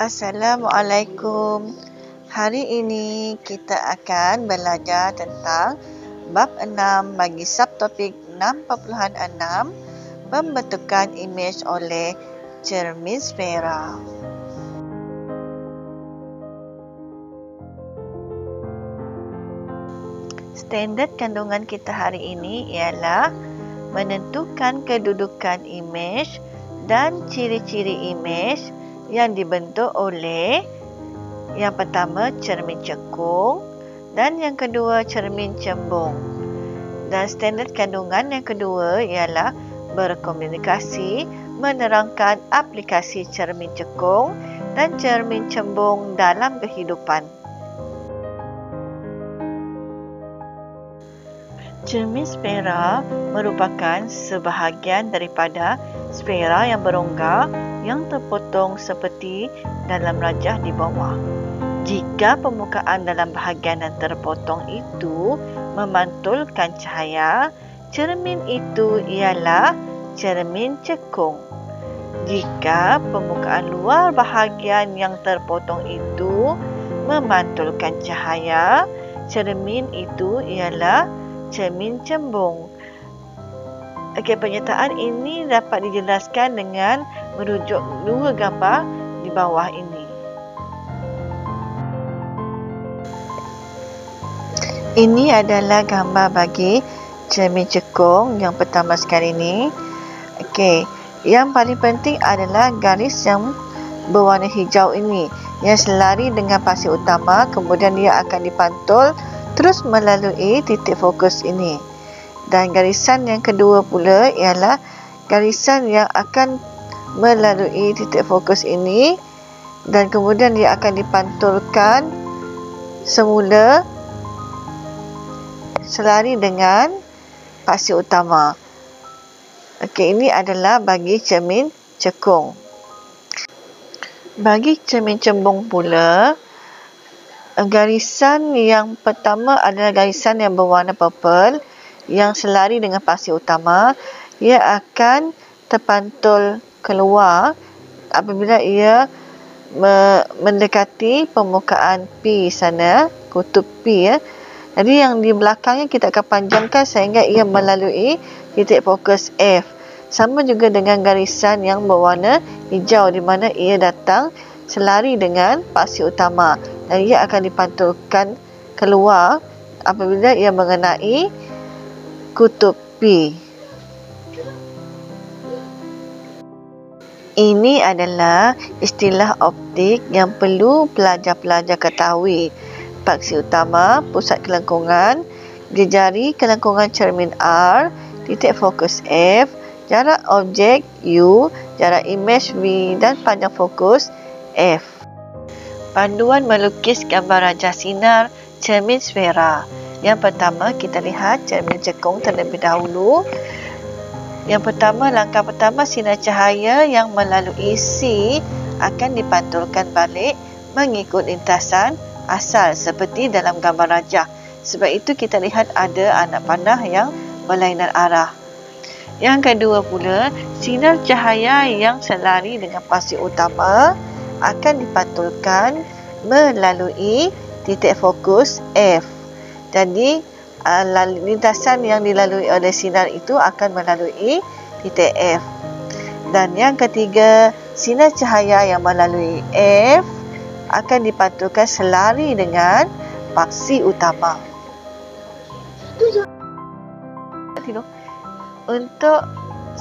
Assalamualaikum. Hari ini kita akan belajar tentang bab 6 bagi subtopik 6.6 pembentukan imej oleh cermin sfera. Standard kandungan kita hari ini ialah menentukan kedudukan imej dan ciri-ciri imej yang dibentuk oleh yang pertama cermin cekung dan yang kedua cermin cembung. Dan standard kandungan yang kedua ialah berkomunikasi menerangkan aplikasi cermin cekung dan cermin cembung dalam kehidupan. Cermin sfera merupakan sebahagian daripada sfera yang berongga yang terpotong seperti dalam rajah di bawah. Jika permukaan dalam bahagian yang terpotong itu memantulkan cahaya, cermin itu ialah cermin cekung. Jika permukaan luar bahagian yang terpotong itu memantulkan cahaya, cermin itu ialah cermin cembung. Okey, pernyataan ini dapat dijelaskan dengan merujuk dua gambar di bawah ini. Ini adalah gambar bagi cermin cekung yang pertama sekali ini. Okey, yang paling penting adalah garis yang berwarna hijau ini yang selari dengan pasir utama, kemudian dia akan dipantul terus melalui titik fokus ini. Dan garisan yang kedua pula ialah garisan yang akan melalui titik fokus ini dan kemudian dia akan dipantulkan semula selari dengan pasir utama. Okey, ini adalah bagi cermin cekung. Bagi cermin cembung pula, garisan yang pertama adalah garisan yang berwarna purple yang selari dengan pasir utama. Ia akan terpantul keluar apabila ia mendekati permukaan P sana, kutub P ya. Jadi yang di belakangnya kita akan panjangkan sehingga ia melalui titik fokus F. Sama juga dengan garisan yang berwarna hijau di mana ia datang selari dengan pasir utama dan ia akan dipantulkan keluar apabila ia mengenai kutub P. Ini adalah istilah optik yang perlu pelajar-pelajar ketahui. Paksi utama, pusat kelengkungan, jejari kelengkungan cermin R, titik fokus F, jarak objek U, jarak imej V dan panjang fokus F. Panduan melukis gambar rajah sinar cermin sfera. Yang pertama, kita lihat cermin cekung terlebih dahulu. Yang pertama, langkah pertama, sinar cahaya yang melalui C akan dipantulkan balik mengikut lintasan asal seperti dalam gambar rajah. Sebab itu kita lihat ada anak panah yang berlainan arah. Yang kedua pula, sinar cahaya yang selari dengan pasir utama akan dipantulkan melalui titik fokus F. Jadi, lintasan yang dilalui oleh sinar itu akan melalui titik F. Dan yang ketiga, sinar cahaya yang melalui F akan dipantulkan selari dengan paksi utama. Untuk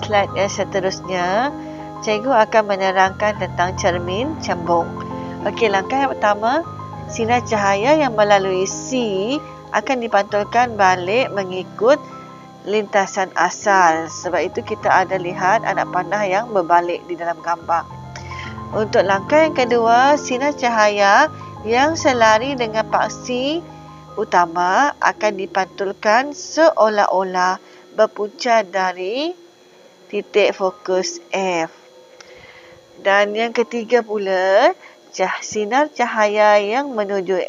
slide yang seterusnya, cikgu akan menerangkan tentang cermin cembung. Okey, langkah yang pertama, sinar cahaya yang melalui C akan dipantulkan balik mengikut lintasan asal. Sebab itu kita ada lihat anak panah yang berbalik di dalam gambar. Untuk langkah yang kedua, sinar cahaya yang selari dengan paksi utama akan dipantulkan seolah-olah berpunca dari titik fokus F. Dan yang ketiga pula, sinar cahaya yang menuju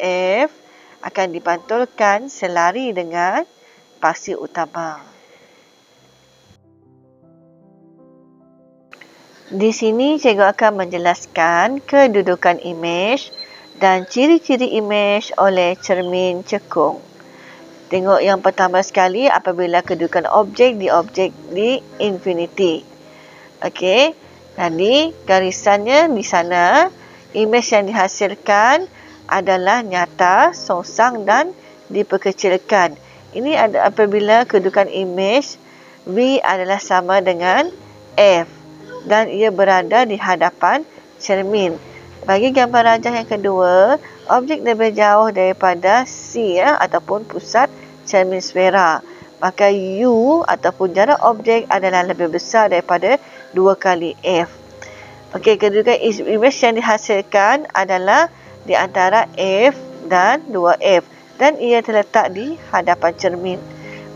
F akan dipantulkan selari dengan paksi utama. Di sini cikgu akan menjelaskan kedudukan imej dan ciri-ciri imej oleh cermin cekung. Tengok yang pertama sekali apabila kedudukan objek di infinity. Okey. Tadi garisannya di sana, imej yang dihasilkan adalah nyata, songsang dan diperkecilkan. Ini ada apabila kedudukan imej V adalah sama dengan F dan ia berada di hadapan cermin. Bagi gambar rajah yang kedua, objek lebih jauh daripada C ataupun pusat cermin sfera. Maka U ataupun jarak objek adalah lebih besar daripada 2 kali F. Okey, kedudukan imej yang dihasilkan adalah di antara F dan 2F dan ia terletak di hadapan cermin.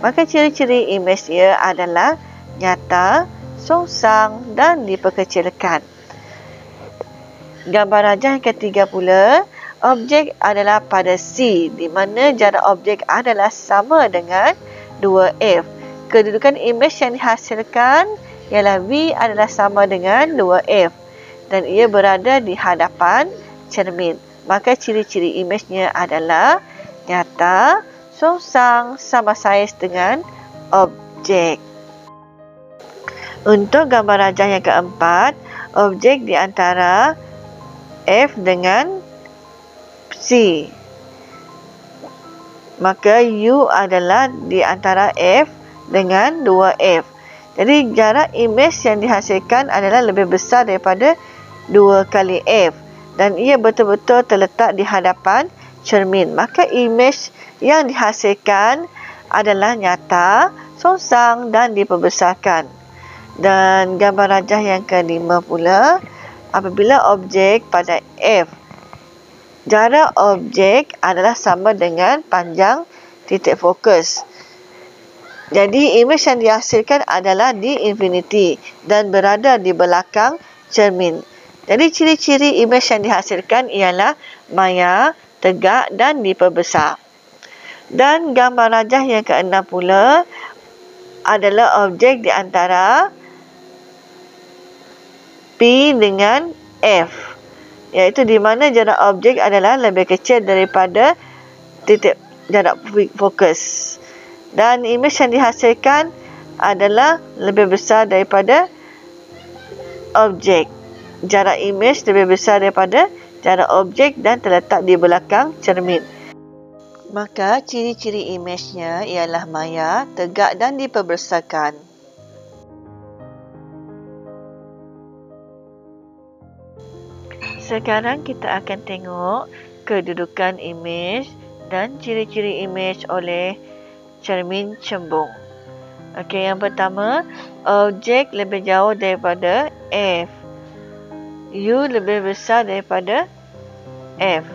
Maka ciri-ciri imej ia adalah nyata, songsang dan diperkecilkan. Gambar rajah yang ketiga pula, objek adalah pada C di mana jarak objek adalah sama dengan 2F. Kedudukan imej yang dihasilkan ialah V adalah sama dengan 2F dan ia berada di hadapan cermin. Maka ciri-ciri imejnya adalah nyata, songsang, sama saiz dengan objek. Untuk gambar rajah yang keempat, objek di antara F dengan C. Maka U adalah di antara F dengan 2F. Jadi jarak imej yang dihasilkan adalah lebih besar daripada 2 kali F dan ia betul-betul terletak di hadapan cermin. Maka imej yang dihasilkan adalah nyata, songsang dan diperbesarkan. Dan gambar rajah yang kelima pula, apabila objek pada F, jarak objek adalah sama dengan panjang titik fokus. Jadi imej yang dihasilkan adalah di infinity dan berada di belakang cermin. Jadi ciri-ciri imej yang dihasilkan ialah maya, tegak dan diperbesar. Dan gambar rajah yang keenam pula adalah objek di antara P dengan F, iaitu di mana jarak objek adalah lebih kecil daripada titik jarak fokus. Dan imej yang dihasilkan adalah lebih besar daripada objek. Jarak imej lebih besar daripada jarak objek dan terletak di belakang cermin. Maka ciri-ciri imejnya ialah maya, tegak dan diperbesarkan. Sekarang kita akan tengok kedudukan imej dan ciri-ciri imej oleh cermin cembung. Okey, yang pertama, objek lebih jauh daripada F. U lebih besar daripada F.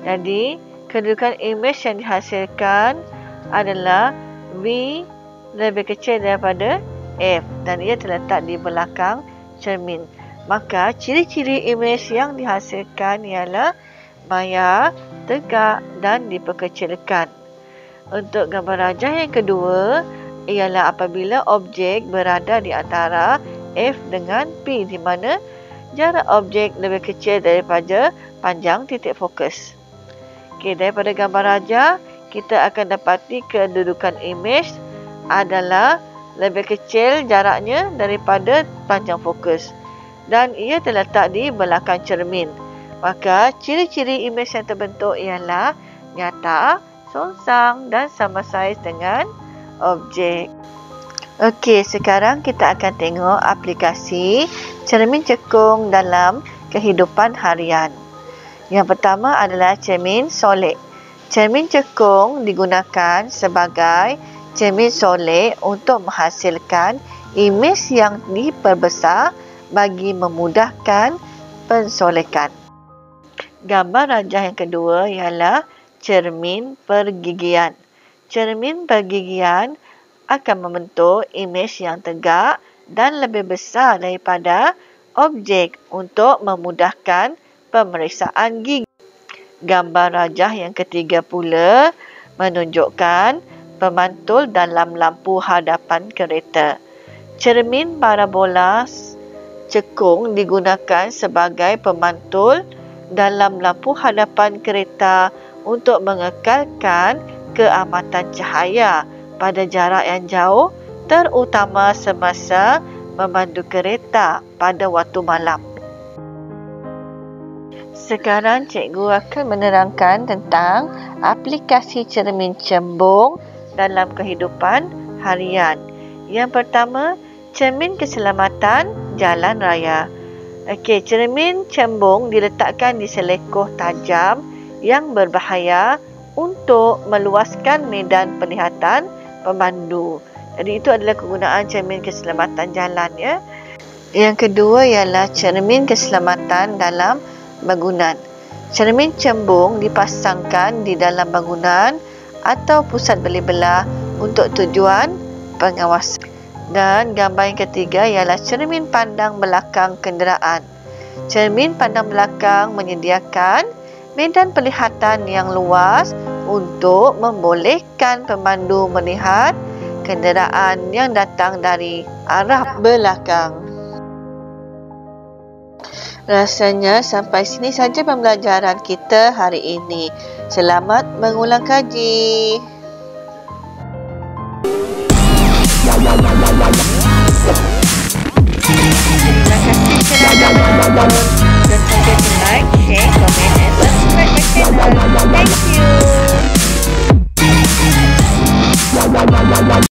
Jadi, kedudukan imej yang dihasilkan adalah V lebih kecil daripada F dan ia terletak di belakang cermin. Maka ciri-ciri imej yang dihasilkan ialah maya, tegak dan diperkecilkan. Untuk gambar rajah yang kedua ialah apabila objek berada di antara F dengan P di mana jarak objek lebih kecil daripada panjang titik fokus. Okey, daripada gambar rajah kita akan dapati kedudukan imej adalah lebih kecil jaraknya daripada panjang fokus dan ia terletak di belakang cermin. Maka ciri-ciri imej yang terbentuk ialah nyata, songsang dan sama saiz dengan objek. Okey, sekarang kita akan tengok aplikasi cermin cekung dalam kehidupan harian. Yang pertama adalah cermin solid. Cermin cekung digunakan sebagai cermin solid untuk menghasilkan imej yang diperbesar bagi memudahkan pensolekan. Gambar rajah yang kedua ialah cermin pergigian. Cermin pergigian akan membentuk imej yang tegak dan lebih besar daripada objek untuk memudahkan pemeriksaan gigi. Gambar rajah yang ketiga pula menunjukkan pemantul dalam lampu hadapan kereta. Cermin parabola cekung digunakan sebagai pemantul dalam lampu hadapan kereta untuk mengekalkan keamatan cahaya pada jarak yang jauh, terutama semasa memandu kereta pada waktu malam. Sekarang cikgu akan menerangkan tentang aplikasi cermin cembung dalam kehidupan harian. Yang pertama, cermin keselamatan jalan raya. Okey, cermin cembung diletakkan di selekoh tajam yang berbahaya untuk meluaskan medan penglihatan pemandu. Jadi itu adalah kegunaan cermin keselamatan jalan, ya. Yang kedua ialah cermin keselamatan dalam bangunan. Cermin cembung dipasangkan di dalam bangunan atau pusat beli-belah untuk tujuan pengawasan. Dan gambar yang ketiga ialah cermin pandang belakang kenderaan. Cermin pandang belakang menyediakan medan penglihatan yang luas untuk membolehkan pemandu melihat kenderaan yang datang dari arah belakang. Rasanya sampai sini saja pembelajaran kita hari ini. Selamat mengulang kaji. Terima kasih kerana menonton. Don't forget to like, share, comment and subscribe my channel. Thank you.